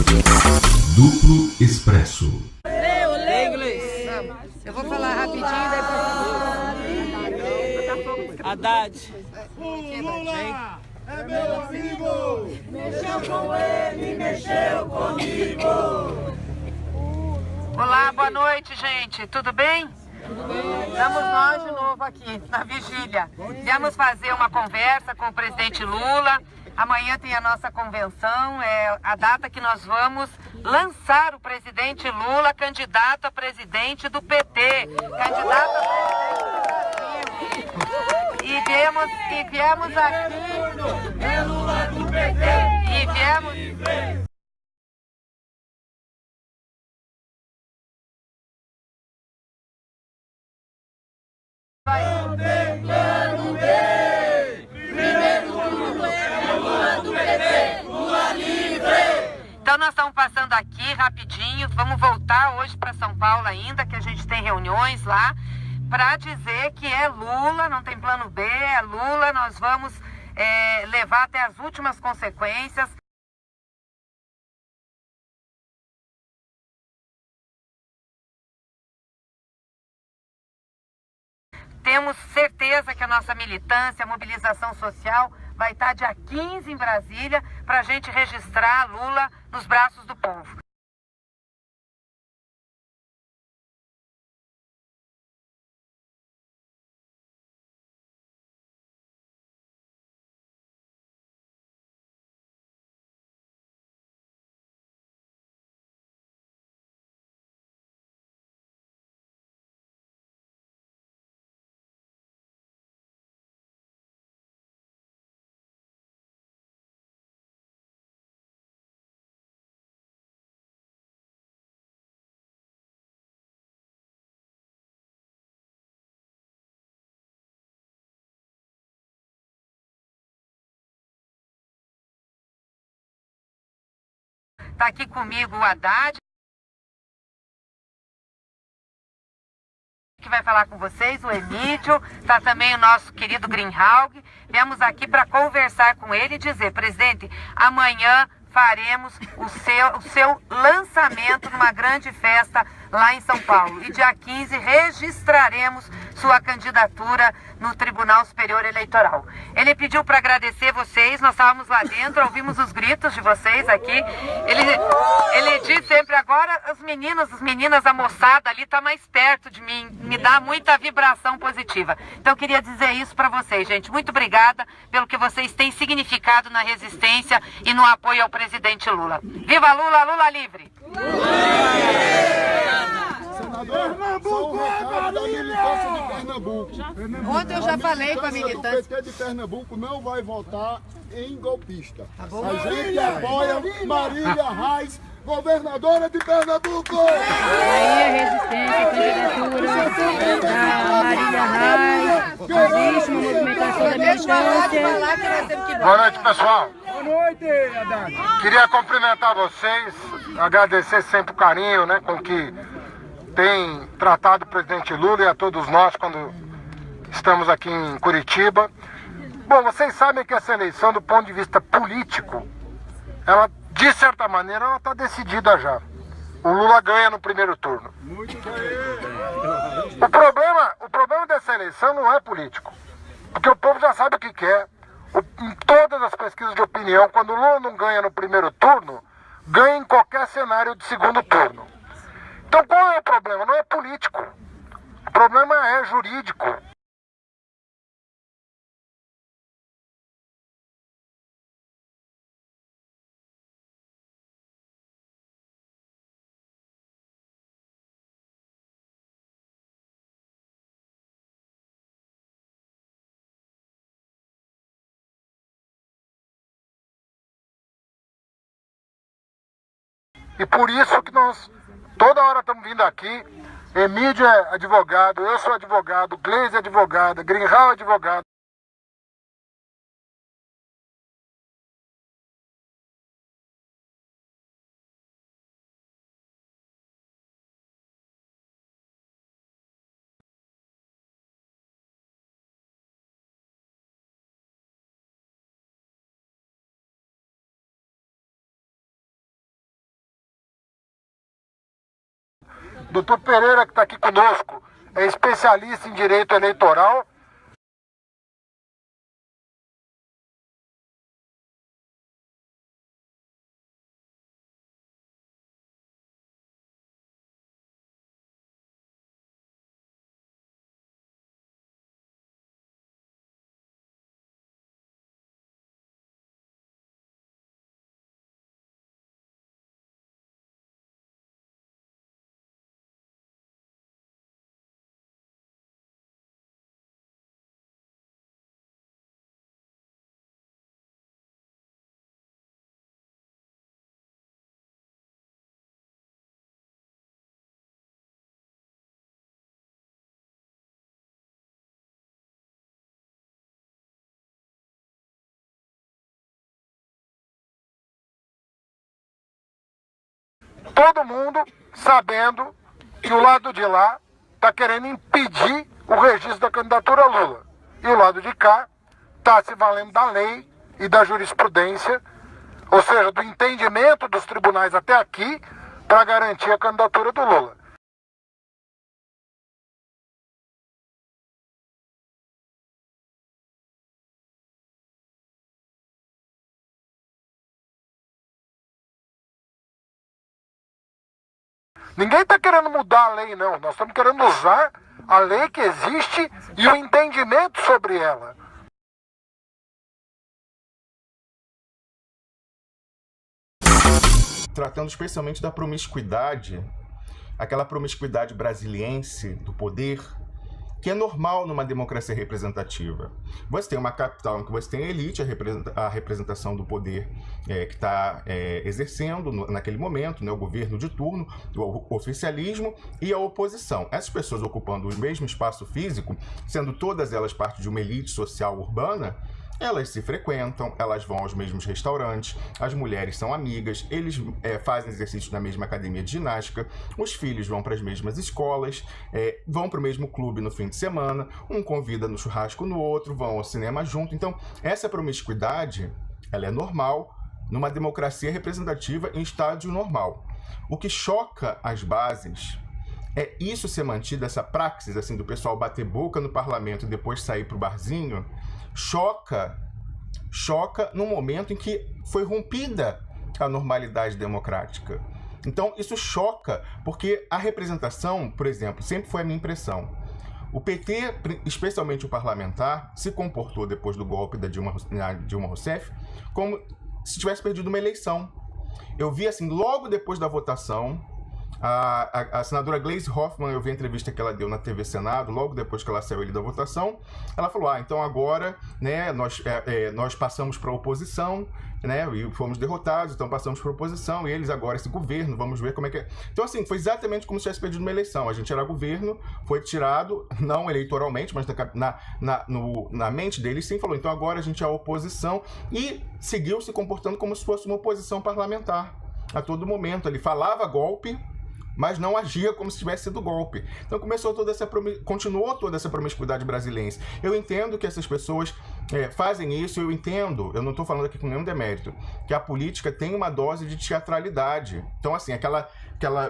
Duplo Expresso. Lê inglês. Eu vou falar rapidinho, depois... Haddad. Lula é meu amigo! Mexeu com ele, mexeu comigo! Olá, boa noite, gente. Tudo bem? Estamos nós de novo aqui, na vigília. Viemos fazer uma conversa com o presidente Lula. Amanhã tem a nossa convenção, é a data que nós vamos lançar o presidente Lula, candidato a presidente do PT. Candidato a presidente do Brasil. E viemos aqui... É Lula do PT! E viemos... Não tem plano B! Primeiro turno é Lula do PT! Lula livre! Então nós estamos passando aqui rapidinho, vamos voltar hoje para São Paulo ainda, que a gente tem reuniões lá, para dizer que é Lula, não tem plano B, é Lula, nós vamos levar até as últimas consequências. Temos certeza que a nossa militância, a mobilização social vai estar dia 15 em Brasília para a gente registrar Lula nos braços do povo. Está aqui comigo o Haddad, que vai falar com vocês, o Emílio, está também o nosso querido Greenhalgh. Viemos aqui para conversar com ele e dizer, presidente, amanhã faremos o seu lançamento numa grande festa lá em São Paulo. E dia 15 registraremos sua candidatura no Tribunal Superior Eleitoral. Ele pediu para agradecer vocês, nós estávamos lá dentro, ouvimos os gritos de vocês aqui. Ele diz sempre, agora as meninas, a moçada ali está mais perto de mim, me dá muita vibração positiva. Então eu queria dizer isso para vocês, gente. Muito obrigada pelo que vocês têm significado na resistência e no apoio ao presidente Lula. Viva Lula, Lula livre! Pernambuco é militância de Pernambuco. Ontem eu já falei com a militância. O PT de Pernambuco não vai votar em golpista. A gente apoia Marília Reis, governadora de Pernambuco. Aí a resistência, a candidatura da Marília Reis, existe uma movimentação da militância. Boa noite, pessoal. Boa noite, Haddad. Queria cumprimentar vocês, agradecer sempre o carinho, né, com que tem tratado o presidente Lula e a todos nós quando estamos aqui em Curitiba. Bom, vocês sabem que essa eleição, do ponto de vista político, ela, de certa maneira, ela está decidida já. O Lula ganha no primeiro turno. O problema dessa eleição não é político, porque o povo já sabe o que quer. Em todas as pesquisas de opinião, quando o Lula não ganha no primeiro turno, ganha em qualquer cenário de segundo turno. Então qual é o problema? Não é político. O problema é jurídico. E por isso que nós toda hora estamos vindo aqui. Emílio é advogado, eu sou advogado, Gleisi é advogada, Greenhalgh é advogado. Doutor Pereira, que está aqui conosco, é especialista em direito eleitoral. Todo mundo sabendo que o lado de lá está querendo impedir o registro da candidatura Lula. E o lado de cá está se valendo da lei e da jurisprudência, ou seja, do entendimento dos tribunais até aqui, para garantir a candidatura do Lula. Ninguém está querendo mudar a lei, não. Nós estamos querendo usar a lei que existe e o entendimento sobre ela. Tratando especialmente da promiscuidade, aquela promiscuidade brasiliense do poder, que é normal numa democracia representativa. Você tem uma capital em que você tem a elite, a representação do poder que está exercendo naquele momento, né, o governo de turno, o oficialismo e a oposição. Essas pessoas ocupando o mesmo espaço físico, sendo todas elas parte de uma elite social urbana, elas se frequentam, elas vão aos mesmos restaurantes, as mulheres são amigas, eles fazem exercício na mesma academia de ginástica, os filhos vão para as mesmas escolas, vão para o mesmo clube no fim de semana, um convida no churrasco no outro, vão ao cinema junto. Então, essa promiscuidade, ela é normal numa democracia representativa em estágio normal. O que choca as bases é isso ser mantido, essa praxis assim, do pessoal bater boca no parlamento e depois sair para o barzinho, choca no momento em que foi rompida a normalidade democrática. Então, isso choca, porque a representação, por exemplo, sempre foi a minha impressão. O PT, especialmente o parlamentar, se comportou depois do golpe da Dilma Rousseff como se tivesse perdido uma eleição. Eu vi assim, logo depois da votação, a senadora Gleisi Hoffmann, eu vi a entrevista que ela deu na TV Senado, logo depois que ela saiu ali da votação, ela falou, então agora, né, nós passamos para a oposição, né, e fomos derrotados, então passamos para a oposição, e eles agora, esse governo, vamos ver como é que é. Então assim, foi exatamente como se tivesse perdido uma eleição, a gente era governo, foi tirado, não eleitoralmente, mas na mente deles sim, falou, então agora a gente é a oposição, e seguiu se comportando como se fosse uma oposição parlamentar, a todo momento, ele falava golpe, mas não agia como se tivesse sido golpe. Então continuou toda essa promiscuidade brasileira. Eu entendo que essas pessoas fazem isso, eu entendo, eu não estou falando aqui com nenhum demérito, que a política tem uma dose de teatralidade. Então, assim, aquela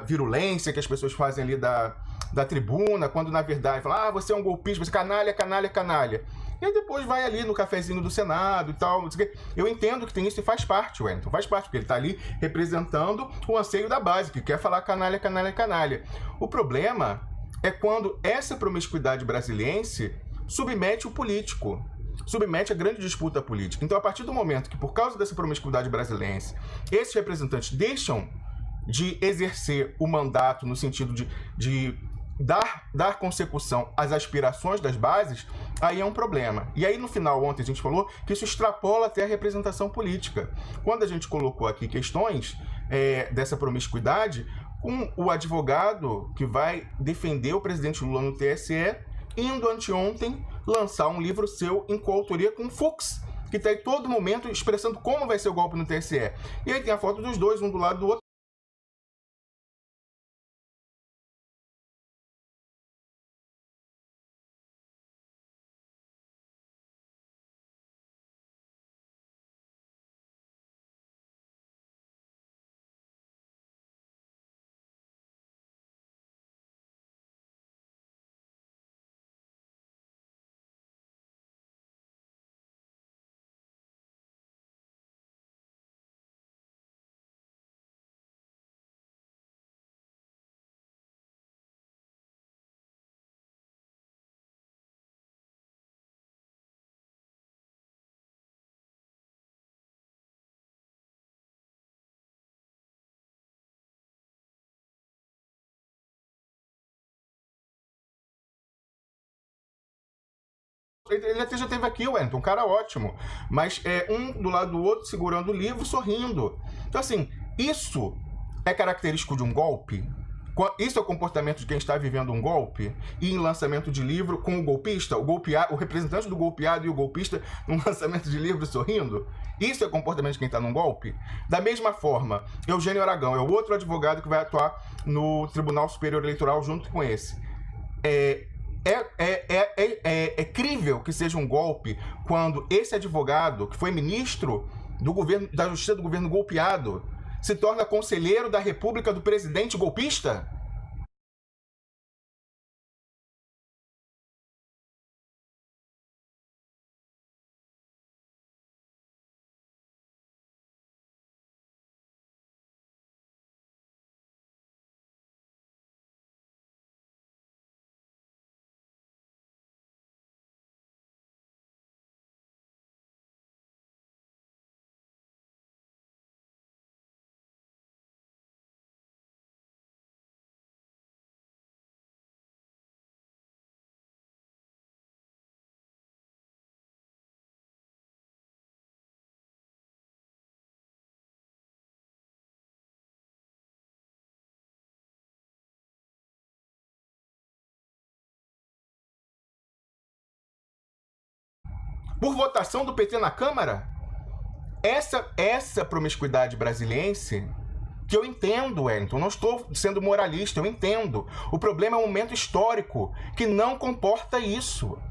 virulência que as pessoas fazem ali da tribuna, quando na verdade falam, você é um golpista, você é canalha, canalha, canalha. E aí depois vai ali no cafezinho do Senado e tal, não sei o quê. Eu entendo que tem isso e faz parte, Wellington, faz parte, porque ele está ali representando o anseio da base, que quer falar canalha, canalha, canalha. O problema é quando essa promiscuidade brasiliense submete o político, submete a grande disputa política. Então, a partir do momento que, por causa dessa promiscuidade brasiliense, esses representantes deixam de exercer o mandato no sentido de dar consecução às aspirações das bases, aí é um problema. E aí, no final, ontem a gente falou que isso extrapola até a representação política. Quando a gente colocou aqui questões dessa promiscuidade, com o advogado que vai defender o presidente Lula no TSE, indo anteontem lançar um livro seu em coautoria com Fux, que está em todo momento expressando como vai ser o golpe no TSE. E aí tem a foto dos dois, um do lado do outro. Ele até já esteve aqui, Wellington, um cara ótimo. Mas um do lado do outro, segurando o livro, sorrindo. Então, assim, isso é característico de um golpe? Isso é o comportamento de quem está vivendo um golpe? E em lançamento de livro com o golpista, o representante do golpeado e o golpista num lançamento de livro sorrindo? Isso é o comportamento de quem está num golpe? Da mesma forma, Eugênio Aragão é o outro advogado que vai atuar no Tribunal Superior Eleitoral junto com esse. É crível que seja um golpe quando esse advogado, que foi ministro do governo, da Justiça do governo golpeado, se torna conselheiro da República do presidente golpista? Por votação do PT na Câmara? Essa promiscuidade brasiliense, que eu entendo, Wellington, não estou sendo moralista, eu entendo. O problema é um momento histórico que não comporta isso.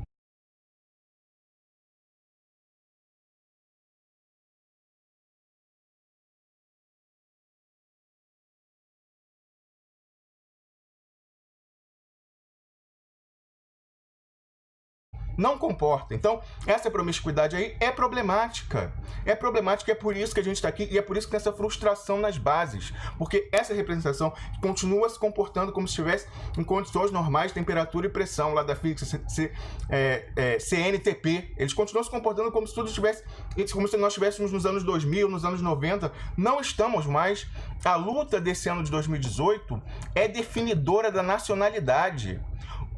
Não comporta. Então, essa promiscuidade aí é problemática. É problemática, é por isso que a gente está aqui e é por isso que tem essa frustração nas bases. Porque essa representação continua se comportando como se estivesse em condições normais, temperatura e pressão lá da fixa, CNTP. Eles continuam se comportando como se tudo estivesse, como se nós estivéssemos nos anos 2000, nos anos 90. Não estamos mais. A luta desse ano de 2018 é definidora da nacionalidade.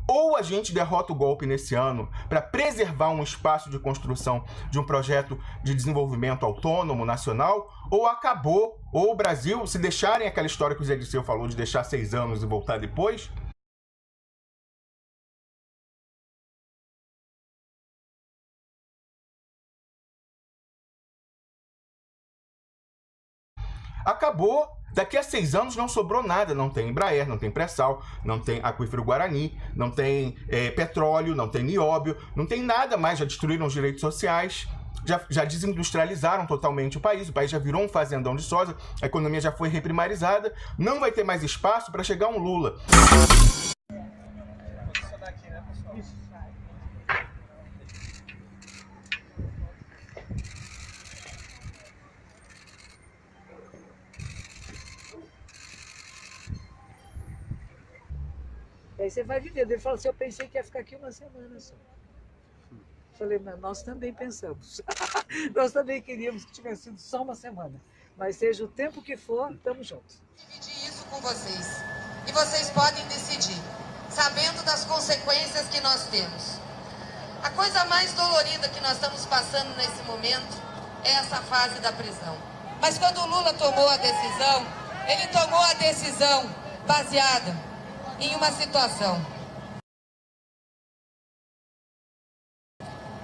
Ou a gente derrota o golpe nesse ano para preservar um espaço de construção de um projeto de desenvolvimento autônomo nacional, ou acabou, ou o Brasil, se deixarem aquela história que o Zé Dirceu falou de deixar 6 anos e voltar depois, acabou. Daqui a 6 anos não sobrou nada, não tem Embraer, não tem pré-sal, não tem aquífero Guarani, não tem petróleo, não tem nióbio, não tem nada mais, já destruíram os direitos sociais, já desindustrializaram totalmente o país já virou um fazendão de soja, a economia já foi reprimarizada, não vai ter mais espaço para chegar um Lula. Aí você vai vivendo. Ele fala assim, eu pensei que ia ficar aqui uma semana só. Falei, mas nós também pensamos. Nós também queríamos que tivesse sido só uma semana. Mas seja o tempo que for, estamos juntos. Dividir isso com vocês. E vocês podem decidir, sabendo das consequências que nós temos. A coisa mais dolorida que nós estamos passando nesse momento é essa fase da prisão. Mas quando o Lula tomou a decisão, ele tomou a decisão baseada em uma situação.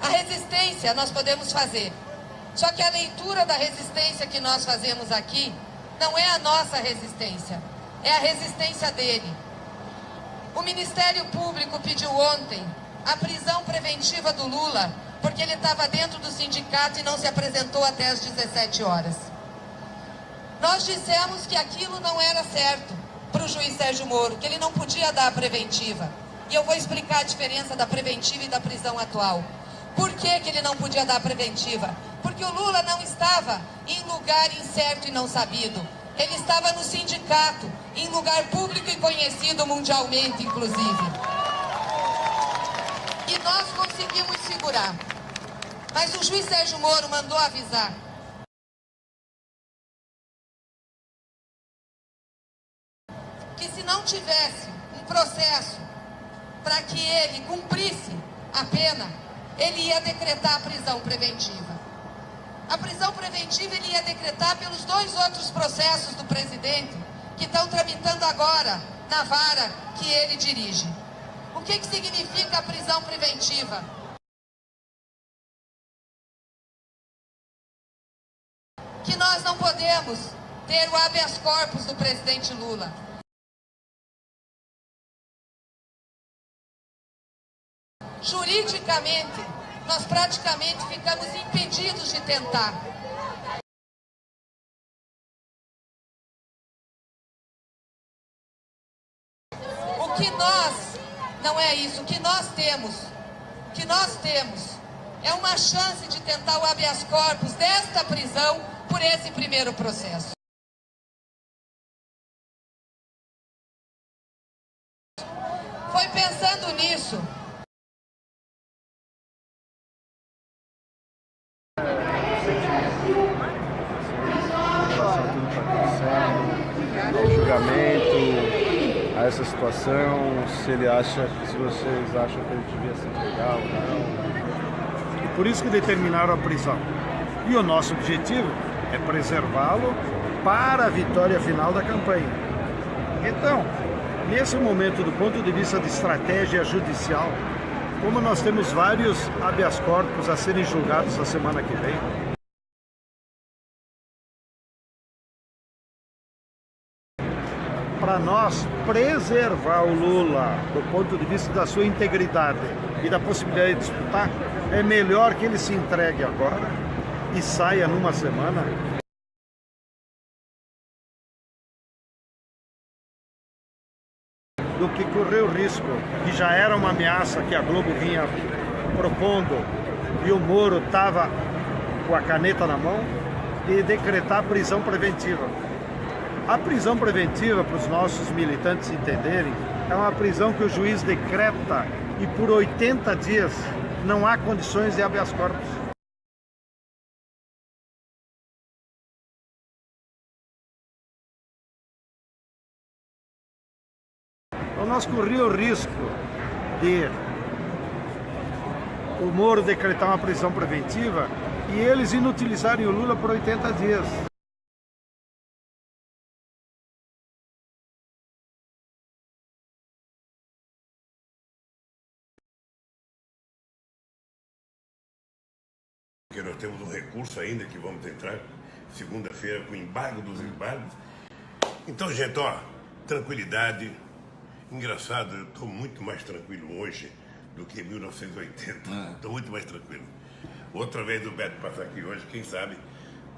A resistência nós podemos fazer, só que a leitura da resistência que nós fazemos aqui não é a nossa resistência, é a resistência dele. O Ministério Público pediu ontem a prisão preventiva do Lula porque ele estava dentro do sindicato e não se apresentou até às 17 horas. Nós dissemos que aquilo não era certo para o juiz Sérgio Moro, que ele não podia dar a preventiva. E eu vou explicar a diferença da preventiva e da prisão atual. Por que que ele não podia dar a preventiva? Porque o Lula não estava em lugar incerto e não sabido. Ele estava no sindicato, em lugar público e conhecido mundialmente, inclusive. E nós conseguimos segurar. Mas o juiz Sérgio Moro mandou avisar que se não tivesse um processo para que ele cumprisse a pena, ele ia decretar a prisão preventiva. A prisão preventiva ele ia decretar pelos 2 outros processos do presidente que estão tramitando agora na vara que ele dirige. O que significa a prisão preventiva? Que nós não podemos ter o habeas corpus do presidente Lula. Juridicamente, nós praticamente ficamos impedidos de tentar. O que nós, não é isso, o que nós temos é uma chance de tentar o habeas corpus desta prisão por esse primeiro processo. Foi pensando nisso. Ao julgamento, a essa situação, se vocês acham que ele devia se entregar ou não. E por isso que determinaram a prisão. E o nosso objetivo é preservá-lo para a vitória final da campanha. Então, nesse momento, do ponto de vista de estratégia judicial, como nós temos vários habeas corpus a serem julgados na semana que vem, para nós preservar o Lula do ponto de vista da sua integridade e da possibilidade de disputar, é melhor que ele se entregue agora e saia numa semana. Do que correr o risco, que já era uma ameaça que a Globo vinha propondo e o Moro estava com a caneta na mão, e decretar a prisão preventiva. A prisão preventiva, para os nossos militantes entenderem, é uma prisão que o juiz decreta e por 80 dias não há condições de habeas corpus. Então nós corríamos o risco de o Moro decretar uma prisão preventiva e eles inutilizarem o Lula por 80 dias. Porque nós temos um recurso ainda que vamos entrar segunda-feira com o embargo dos embargos. Então, gente, ó, tranquilidade. Engraçado, eu estou muito mais tranquilo hoje do que em 1980. Estou muito mais tranquilo. Outra vez o Beto passar aqui hoje, quem sabe,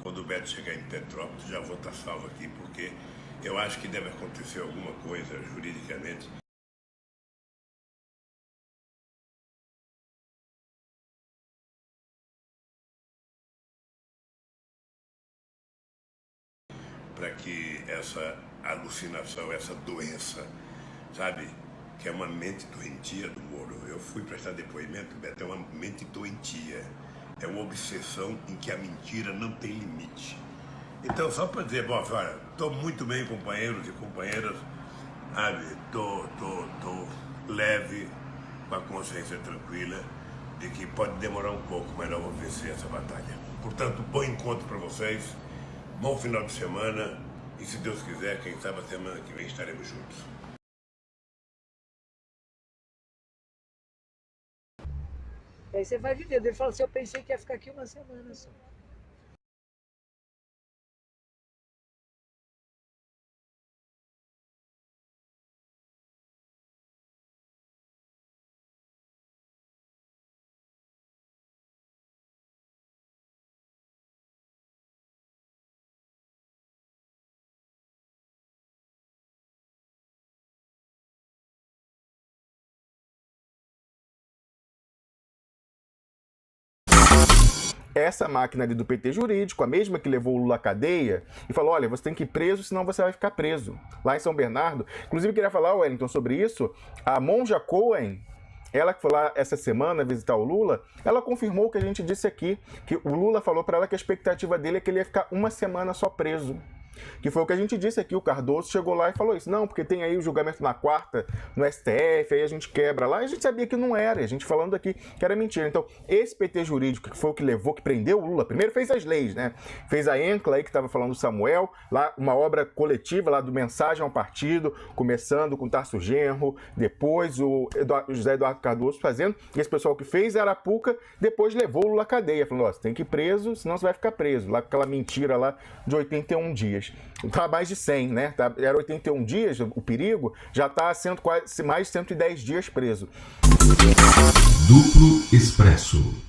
quando o Beto chegar em Petrópolis, já vou estar salvo aqui, porque eu acho que deve acontecer alguma coisa juridicamente. Para que essa alucinação, essa doença, sabe, que é uma mente doentia do Moro. Eu fui prestar depoimento, Beto, é uma mente doentia. É uma obsessão em que a mentira não tem limite. Então, só para dizer, bom, olha, estou muito bem, companheiros e companheiras, sabe, tô leve, com a consciência tranquila, de que pode demorar um pouco, mas nós vamos vencer essa batalha. Portanto, bom encontro para vocês. Bom final de semana e, se Deus quiser, quem sabe a semana que vem estaremos juntos. Aí você vai vivendo. Ele fala assim, eu pensei que ia ficar aqui uma semana só. Essa máquina ali do PT jurídico, a mesma que levou o Lula à cadeia e falou, olha, você tem que ir preso, senão você vai ficar preso. Lá em São Bernardo. Inclusive, eu queria falar, Wellington, sobre isso. A Monja Cohen, ela que foi lá essa semana visitar o Lula, ela confirmou o que a gente disse aqui, que o Lula falou para ela que a expectativa dele é que ele ia ficar uma semana só preso. Que foi o que a gente disse aqui, o Cardoso chegou lá e falou isso. Não, porque tem aí o julgamento na quarta no STF, aí a gente quebra lá, e a gente sabia que não era, a gente falando aqui que era mentira. Então, esse PT jurídico que foi o que levou, que prendeu o Lula, primeiro fez as leis, né? Fez a ENCLA aí, que estava falando do Samuel, lá uma obra coletiva lá do Mensagem ao Partido, começando com Tarso Genro, depois o José Eduardo Cardoso fazendo, e esse pessoal que fez a Arapuca, depois levou o Lula à cadeia, falando, ó, você tem que ir preso, senão você vai ficar preso, lá com aquela mentira lá de 81 dias. Tá mais de 100, né? Era 81 dias, o perigo, já está sendo quase mais de 110 dias preso. Duplo Expresso.